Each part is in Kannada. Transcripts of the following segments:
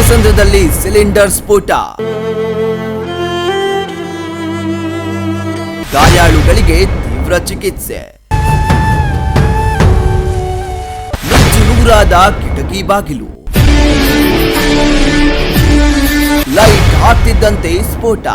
ಬೊಮ್ಮಸಂದ್ರದಲ್ಲಿ ಸಿಲಿಂಡರ್ ಸ್ಫೋಟ, ಗಾಯಾಳುಗಳಿಗೆ ತೀವ್ರ ಚಿಕಿತ್ಸೆ. ನೂರಾದ ಕಿಟಕಿ ಬಾಗಿಲು, ಲೈಟ್ ಹಾಕ್ತಿದ್ದಂತೆ ಸ್ಫೋಟ.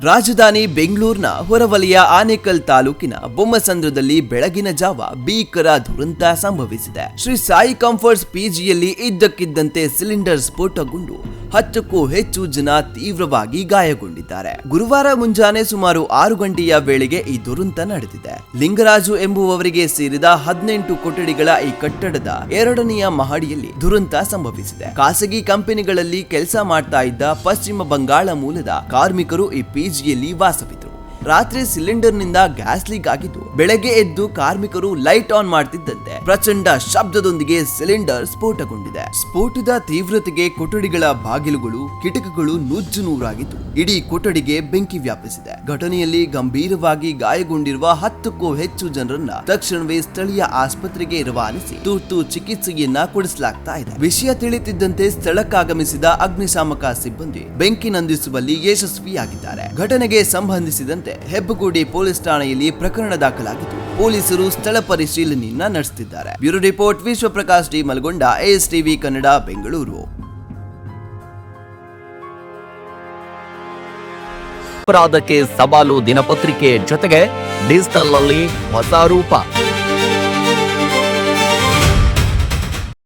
ರಾಜಧಾನಿ ಬೆಂಗಳೂರಿನ ಹೊರವಲಯ ಆನೇಕಲ್ ತಾಲೂಕಿನ ಬೊಮ್ಮಸಂದ್ರದಲ್ಲಿ ಬೆಳಗಿನ ಜಾವ ಭೀಕರ ದುರಂತ ಸಂಭವಿಸಿದೆ. ಶ್ರೀ ಸಾಯಿ ಕಂಫರ್ಟ್ಸ್ ಪಿಜಿಯಲ್ಲಿ ಇದ್ದಕ್ಕಿದ್ದಂತೆ ಸಿಲಿಂಡರ್ ಸ್ಫೋಟಗೊಂಡು 10ಕ್ಕೂ ಹೆಚ್ಚು ಜನ ತೀವ್ರವಾಗಿ ಗಾಯಗೊಂಡಿದ್ದಾರೆ. ಗುರುವಾರ ಮುಂಜಾನೆ ಸುಮಾರು 6 ಗಂಟೆಯ ವೇಳೆಗೆ ಈ ದುರಂತ ನಡೆದಿದೆ. ಲಿಂಗರಾಜು ಎಂಬುವವರಿಗೆ ಸೇರಿದ 18 ಕೊಠಡಿಗಳ ಈ ಕಟ್ಟಡದ 2ನೆಯ ಮಹಡಿಯಲ್ಲಿ ದುರಂತ ಸಂಭವಿಸಿದೆ. ಖಾಸಗಿ ಕಂಪನಿಗಳಲ್ಲಿ ಕೆಲಸ ಮಾಡ್ತಾ ಇದ್ದ ಪಶ್ಚಿಮ ಬಂಗಾಳ ಮೂಲದ ಕಾರ್ಮಿಕರು ಈ ಪಿಜಿಯಲ್ಲಿ ವಾಸವಿದ್ದರು. ರಾತ್ರಿ ಸಿಲಿಂಡರ್ ನಿಂದ ಗ್ಯಾಸ್ ಲೀಕ್ ಆಗಿದ್ದು, ಬೆಳಗ್ಗೆ ಎದ್ದು ಕಾರ್ಮಿಕರು ಲೈಟ್ ಆನ್ ಮಾಡ್ತಿದ್ದಂತೆ ಪ್ರಚಂಡ ಶಬ್ದದೊಂದಿಗೆ ಸಿಲಿಂಡರ್ ಸ್ಫೋಟಗೊಂಡಿದೆ. ಸ್ಫೋಟದ ತೀವ್ರತೆಗೆ ಕೊಠಡಿಗಳ ಬಾಗಿಲುಗಳು, ಕಿಟಕಿಗಳು ನುಜ್ಜು ನೂರಾಗಿದ್ದು, ಇಡೀ ಕೊಠಡಿಗೆ ಬೆಂಕಿ ವ್ಯಾಪಿಸಿದೆ. ಘಟನೆಯಲ್ಲಿ ಗಂಭೀರವಾಗಿ ಗಾಯಗೊಂಡಿರುವ 10ಕ್ಕೂ ಹೆಚ್ಚು ಜನರನ್ನ ತಕ್ಷಣವೇ ಸ್ಥಳೀಯ ಆಸ್ಪತ್ರೆಗೆ ರವಾನಿಸಿ ತುರ್ತು ಚಿಕಿತ್ಸೆಯನ್ನ ಕೊಡಿಸಲಾಗ್ತಾ ಇದೆ. ವಿಷಯ ತಿಳಿಯುತ್ತಿದ್ದಂತೆ ಸ್ಥಳಕ್ಕಾಗಮಿಸಿದ ಅಗ್ನಿಶಾಮಕ ಸಿಬ್ಬಂದಿ ಬೆಂಕಿ ನಂದಿಸುವಲ್ಲಿ ಯಶಸ್ವಿಯಾಗಿದ್ದಾರೆ. ಘಟನೆಗೆ ಸಂಬಂಧಿಸಿದಂತೆ ಹೆಬ್ಬಗೋಡಿ ಪೊಲೀಸ್ ಠಾಣೆಯಲ್ಲಿ ಪ್ರಕರಣ ದಾಖಲಾಗಿದ್ದು, ಪೊಲೀಸರು ಸ್ಥಳ ಪರಿಶೀಲನೆಯನ್ನ ನಡೆಸುತ್ತಿದ್ದಾರೆ. Bureau report Vishwaprakash D Malagonda, ASTV Kannada, Bengaluru. ಅಪರಾಧಕ್ಕೆ ಸವಾಲು ದಿನಪತ್ರಿಕೆ ಜೊತೆಗೆ ಡಿಜಿಟಲ್ ನಲ್ಲಿ ಹೊಸ ರೂಪ.